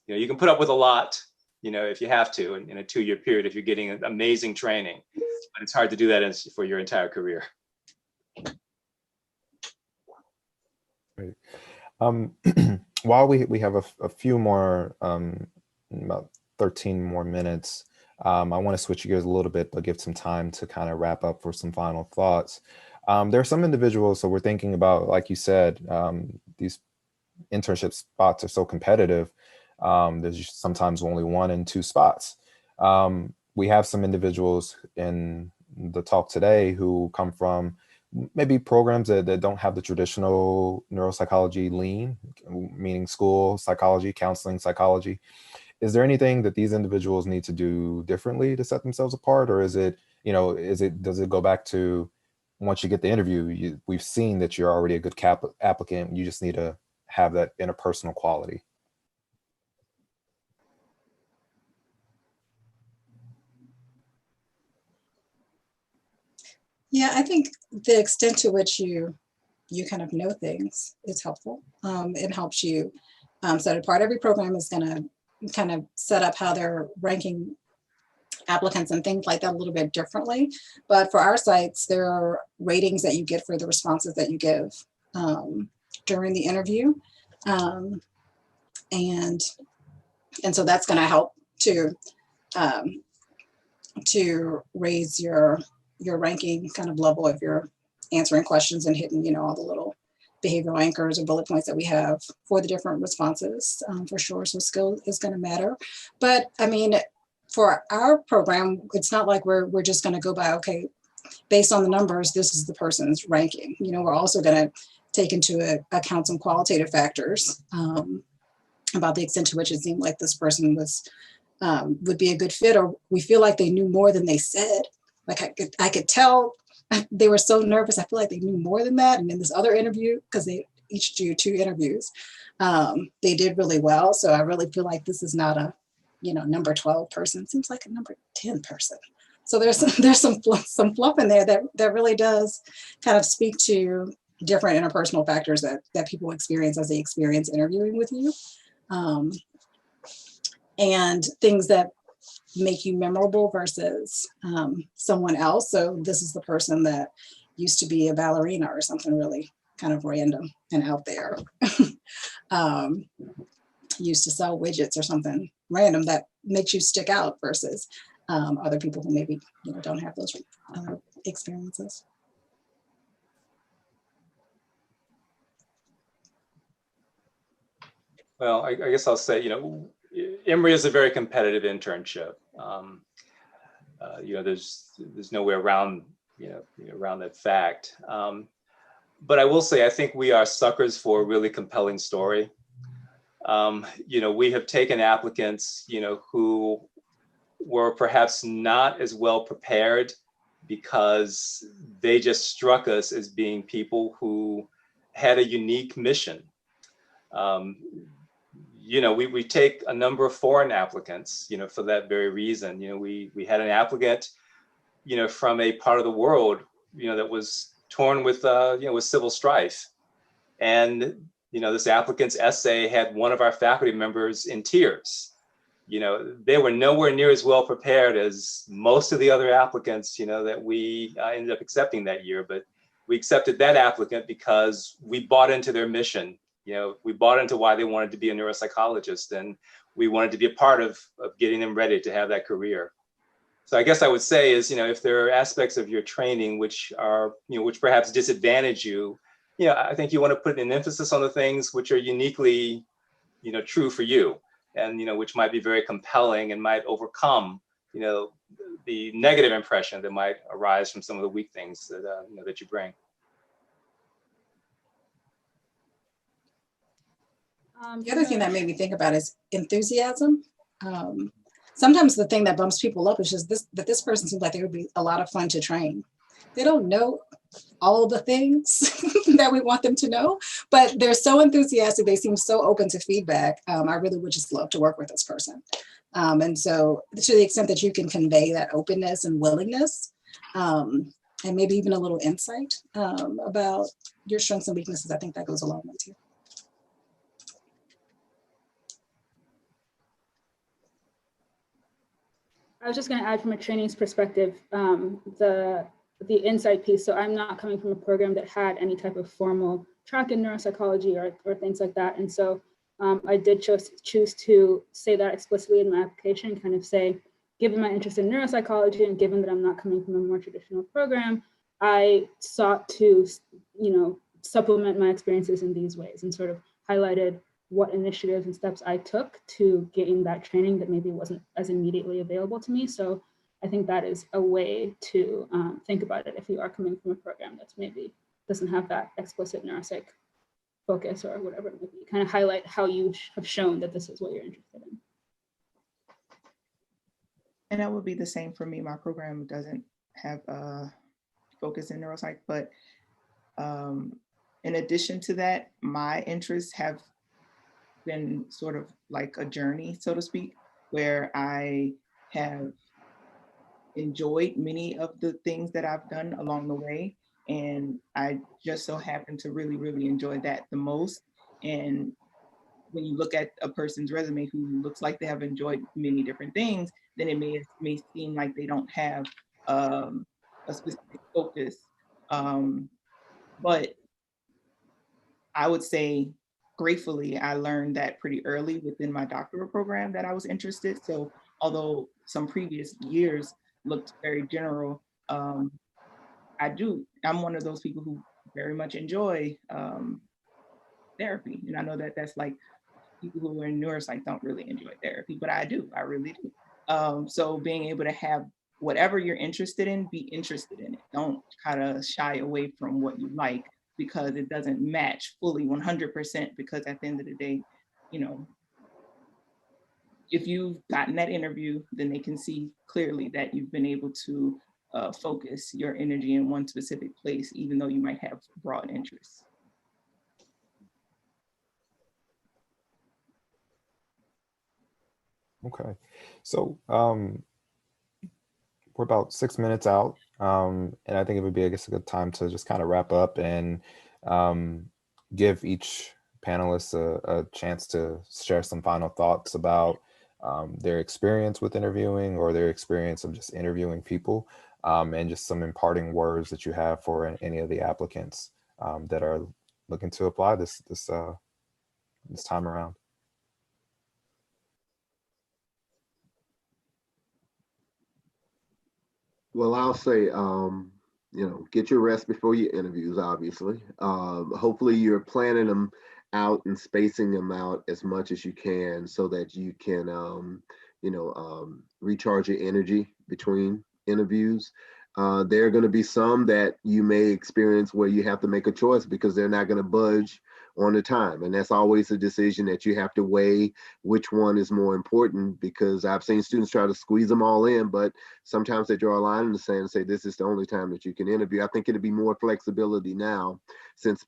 [SPEAKER 2] You can put up with a lot, if you have to, in a 2-year period, if you're getting amazing training, but it's hard to do that for your entire career.
[SPEAKER 1] Great. While we have a few more, about 13 more minutes, I want to switch gears a little bit, but give some time to kind of wrap up for some final thoughts. There are some individuals, so we're thinking about, like you said, these internship spots are so competitive. There's sometimes only 1 and 2 spots. We have some individuals in the talk today who come from maybe programs that don't have the traditional neuropsychology lean, meaning school psychology, counseling psychology. Is there anything that these individuals need to do differently to set themselves apart? Or is it, does it go back to once you get the interview, we've seen that you're already a good applicant, you just need to have that interpersonal quality.
[SPEAKER 3] Yeah, I think the extent to which you kind of know things is helpful. It helps you set it apart. Every program is going to kind of set up how they're ranking applicants and things like that a little bit differently. But for our sites, there are ratings that you get for the responses that you give during the interview. And so that's going to help to raise your ranking kind of level if you're answering questions and hitting, you know, all the little behavioral anchors or bullet points that we have for the different responses, for sure. So skill is going to matter. But I mean, for our program, it's not like we're just going to go by, okay, based on the numbers, this is the person's ranking. You know, we're also going to take into account some qualitative factors about the extent to which it seemed like this person was would be a good fit, or we feel like they knew more than they said. Like I could tell they were so nervous. I feel like they knew more than that. And in this other interview, because they each do 2 interviews, they did really well. So I really feel like this is not a, you know, number 12 person. It seems like a number 10 person. So there's some fluff in there that really does kind of speak to different interpersonal factors that people experience as they experience interviewing with you, and things that make you memorable versus someone else. So this is the person that used to be a ballerina or something really kind of random and out there. Used to sell widgets or something random that makes you stick out versus other people who maybe, you know, don't have those experiences.
[SPEAKER 2] Well, I guess I'll say, you know, Emory is a very competitive internship. You know, there's no way around, around that fact. But I will say, I think we are suckers for a really compelling story. You know, we have taken applicants, you know, who were perhaps not as well prepared because they just struck us as being people who had a unique mission. You know, we take a number of foreign applicants, you know, for that very reason. You know, we had an applicant, you know, from a part of the world, you know, that was torn with, you know, with civil strife. And, you know, this applicant's essay had one of our faculty members in tears. You know, they were nowhere near as well prepared as most of the other applicants, you know, that we ended up accepting that year. But we accepted that applicant because we bought into their mission. You know, we bought into why they wanted to be a neuropsychologist, and we wanted to be a part of getting them ready to have that career. So I guess I would say is, you know, if there are aspects of your training which are, you know, which perhaps disadvantage you, you know, I think you want to put an emphasis on the things which are uniquely, you know, true for you, and, you know, which might be very compelling and might overcome, you know, the negative impression that might arise from some of the weak things that, you know, that you bring.
[SPEAKER 3] The other thing that made me think about is enthusiasm. Sometimes the thing that bumps people up is just that this person seems like they would be a lot of fun to train. They don't know all the things that we want them to know, but they're so enthusiastic. They seem so open to feedback. I really would just love to work with this person. And so to the extent that you can convey that openness and willingness, and maybe even a little insight about your strengths and weaknesses, I think that goes a long way too.
[SPEAKER 4] I was just going to add from a trainee's perspective, the insight piece. So I'm not coming from a program that had any type of formal track in neuropsychology or things like that. And so I did choose to say that explicitly in my application, kind of say, given my interest in neuropsychology and given that I'm not coming from a more traditional program, I sought to, you know, supplement my experiences in these ways, and sort of highlighted what initiatives and steps I took to gain that training that maybe wasn't as immediately available to me. So I think that is a way to think about it if you are coming from a program that's maybe doesn't have that explicit neuropsych focus or whatever it may be. Kind of highlight how you have shown that this is what you're interested in.
[SPEAKER 5] And that would be the same for me. My program doesn't have a focus in neuropsych, but in addition to that, my interests have been sort of like a journey, so to speak, where I have enjoyed many of the things that I've done along the way. And I just so happen to really, really enjoy that the most. And when you look at a person's resume who looks like they have enjoyed many different things, then it may seem like they don't have a specific focus. But I would say, gratefully, I learned that pretty early within my doctoral program that I was interested. So although some previous years looked very general, I'm one of those people who very much enjoy therapy. And I know that that's like people who are in neuropsych don't really enjoy therapy, but I do, I really do. So being able to have whatever you're interested in, be interested in it. Don't kind of shy away from what you like because it doesn't match fully 100%, because at the end of the day, you know, if you've gotten that interview, then they can see clearly that you've been able to focus your energy in one specific place, even though you might have broad interests.
[SPEAKER 1] Okay, so we're about 6 minutes out, and I think it would be, I guess, a good time to just kind of wrap up and give each panelist a chance to share some final thoughts about their experience with interviewing or their experience of just interviewing people, and just some imparting words that you have for any of the applicants that are looking to apply this time around.
[SPEAKER 6] Well, I'll say, get your rest before your interviews, obviously. Hopefully you're planning them out and spacing them out as much as you can so that you can, recharge your energy between interviews. There are going to be some that you may experience where you have to make a choice because they're not going to budge on the time. And that's always a decision that you have to weigh which one is more important, because I've seen students try to squeeze them all in, but sometimes they draw a line in the sand and say, this is the only time that you can interview. I think it'll be more flexibility now since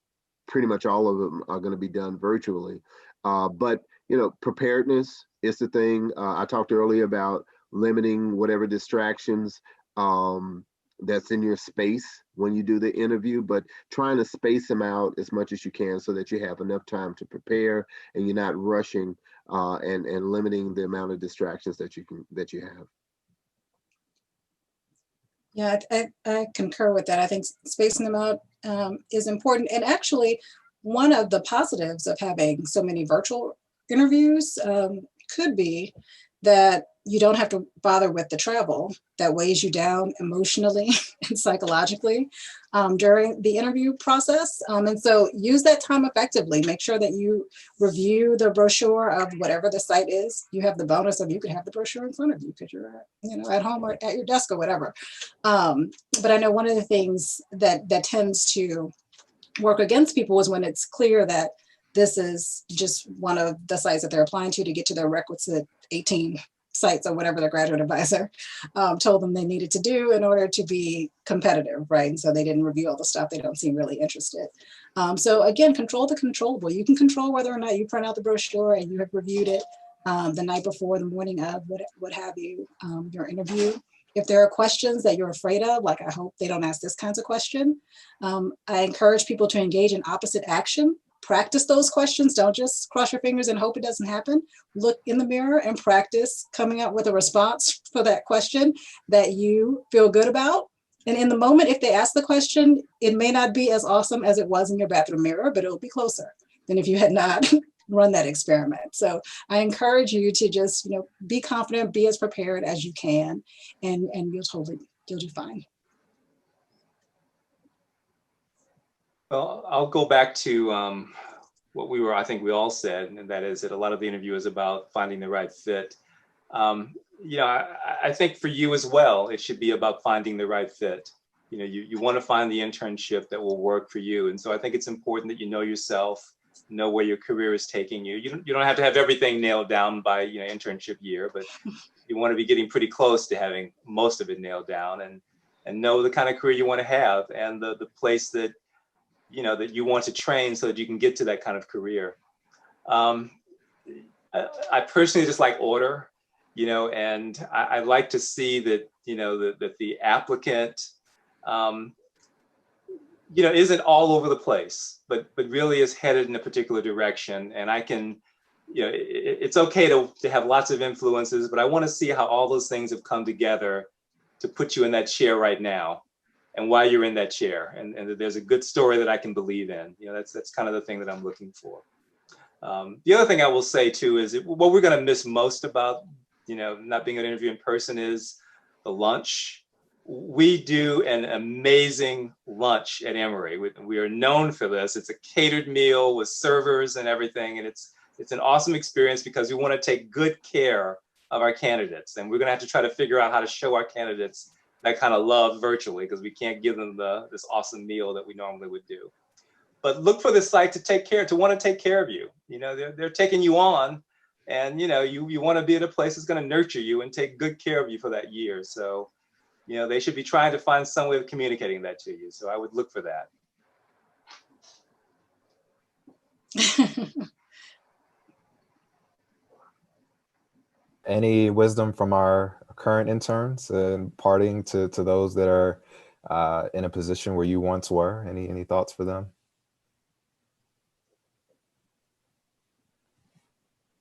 [SPEAKER 6] pretty much all of them are going to be done virtually. But preparedness is the thing. I talked earlier about limiting whatever distractions that's in your space when you do the interview, but trying to space them out as much as you can so that you have enough time to prepare and you're not rushing and limiting the amount of distractions that you have.
[SPEAKER 3] Yeah, I concur with that. I think spacing them out is important. And actually, one of the positives of having so many virtual interviews could be that you don't have to bother with the travel that weighs you down emotionally and psychologically during the interview process. And so use that time effectively. Make sure that you review the brochure of whatever the site is. You have the bonus of you can have the brochure in front of you because you're at home or at your desk or whatever. But I know one of the things that tends to work against people is when it's clear that this is just one of the sites that they're applying to get to their requisite 18 sites or whatever their graduate advisor told them they needed to do in order to be competitive, right? And so they didn't review all the stuff. They don't seem really interested. So again, control the controllable. You can control whether or not you print out the brochure and you have reviewed it the night before, the morning of, what have you, your interview. If there are questions that you're afraid of, like I hope they don't ask this kinds of question, I encourage people to engage in opposite action. Practice those questions. Don't just cross your fingers and hope it doesn't happen. Look in the mirror and practice coming up with a response for that question that you feel good about. And in the moment, if they ask the question, it may not be as awesome as it was in your bathroom mirror, but it'll be closer than if you had not run that experiment. So I encourage you to just, be confident, be as prepared as you can, and you'll do fine.
[SPEAKER 2] Well, I'll go back to what I think we all said, and that is that a lot of the interview is about finding the right fit. I think for you as well, it should be about finding the right fit. You want to find the internship that will work for you. And so I think it's important that you know yourself, know where your career is taking you. You don't have to have everything nailed down by internship year, but you want to be getting pretty close to having most of it nailed down and know the kind of career you want to have and the place that you know, that you want to train so that you can get to that kind of career. I personally just like order, you know, and I like to see that, you know, that the applicant, you know, isn't all over the place, but really is headed in a particular direction. And I can, you know, it's okay to have lots of influences, but I want to see how all those things have come together to put you in that chair right now, and why you're in that chair, and that there's a good story that I can believe in. You know, that's kind of the thing that I'm looking for. The other thing I will say too is what we're going to miss most about, you know, not being able to interview in person is the lunch. We do an amazing lunch at Emory. We are known for this. It's a catered meal with servers and everything, and it's an awesome experience because we want to take good care of our candidates, and we're going to have to try to figure out how to show our candidates that kind of love virtually, because we can't give them this awesome meal that we normally would do. But look for the site to want to take care of you. You know, they're taking you on, and you know, you want to be at a place that's going to nurture you and take good care of you for that year. So, you know, they should be trying to find some way of communicating that to you. So I would look for that.
[SPEAKER 1] Any wisdom from our current interns and parting to those that are in a position where you once were? Any thoughts for them?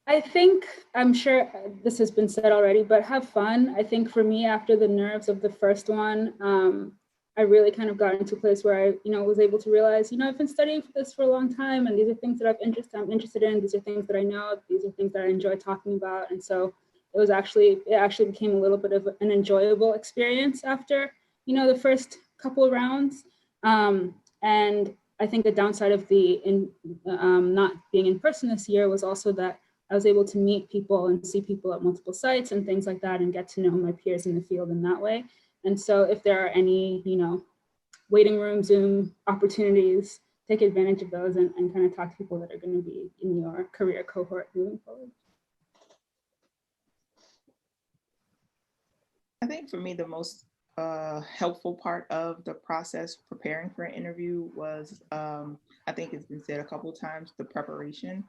[SPEAKER 4] I think, I'm sure this has been said already, but have fun. I think for me, after the nerves of the first one, I really kind of got into a place where I, you know, was able to realize, you know, I've been studying for this for a long time, and these are things that I'm interested in. These are things that I know. These are things that I enjoy talking about. And so it actually became a little bit of an enjoyable experience after, you know, the first couple of rounds. And I think the downside of not being in person this year was also that I was able to meet people and see people at multiple sites and things like that, and get to know my peers in the field in that way. And so if there are any, you know, waiting room Zoom opportunities, take advantage of those and kind of talk to people that are going to be in your career cohort moving forward.
[SPEAKER 5] I think for me, the most helpful part of the process preparing for an interview was, I think it's been said a couple of times, the preparation.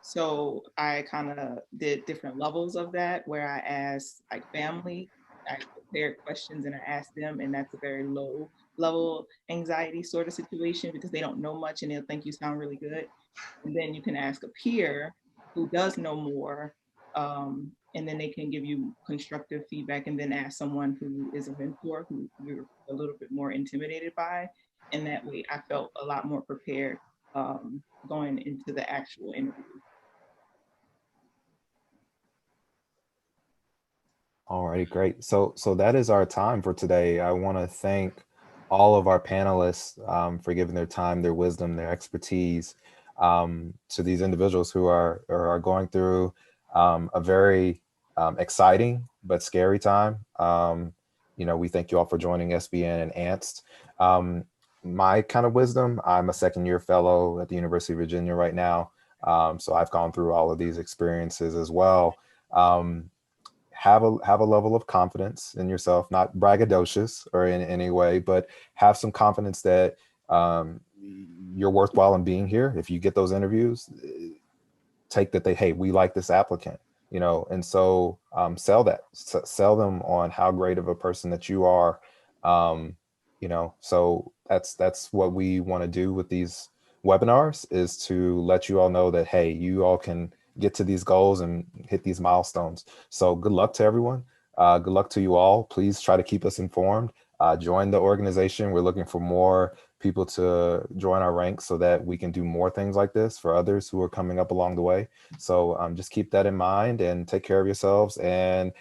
[SPEAKER 5] So I kind of did different levels of that, where I asked like family, I prepared questions and I asked them, and that's a very low level anxiety sort of situation because they don't know much and they'll think you sound really good. And then you can ask a peer who does know more, and then they can give you constructive feedback, and then ask someone who is a mentor who you're a little bit more intimidated by. And that way I felt a lot more prepared going into the actual interview.
[SPEAKER 1] All righty, great. So that is our time for today. I want to thank all of our panelists for giving their time, their wisdom, their expertise to these individuals who are going through a very exciting but scary time. You know, we thank you all for joining SBN and ANST. My kind of wisdom, I'm a second-year fellow at the University of Virginia right now. So I've gone through all of these experiences as well. Have a level of confidence in yourself, not braggadocious or in any way, but have some confidence that you're worthwhile in being here. If you get those interviews, take that hey, we like this applicant, you know, and so sell them on how great of a person that you are, you know. So that's what we want to do with these webinars, is to let you all know that, hey, you all can get to these goals and hit these milestones. So good luck to everyone. Good luck to you all. Please try to keep us informed. Join the organization. We're looking for more people to join our ranks so that we can do more things like this for others who are coming up along the way. So just keep that in mind and take care of yourselves, and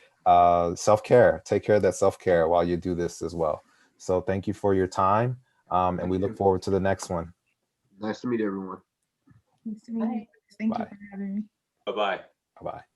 [SPEAKER 1] self-care. Take care of that self-care while you do this as well. So thank you for your time, and we look forward to the next one.
[SPEAKER 6] Nice to meet everyone.
[SPEAKER 5] Nice to meet you. Thank you for having me.
[SPEAKER 2] Bye-bye.
[SPEAKER 1] Bye-bye.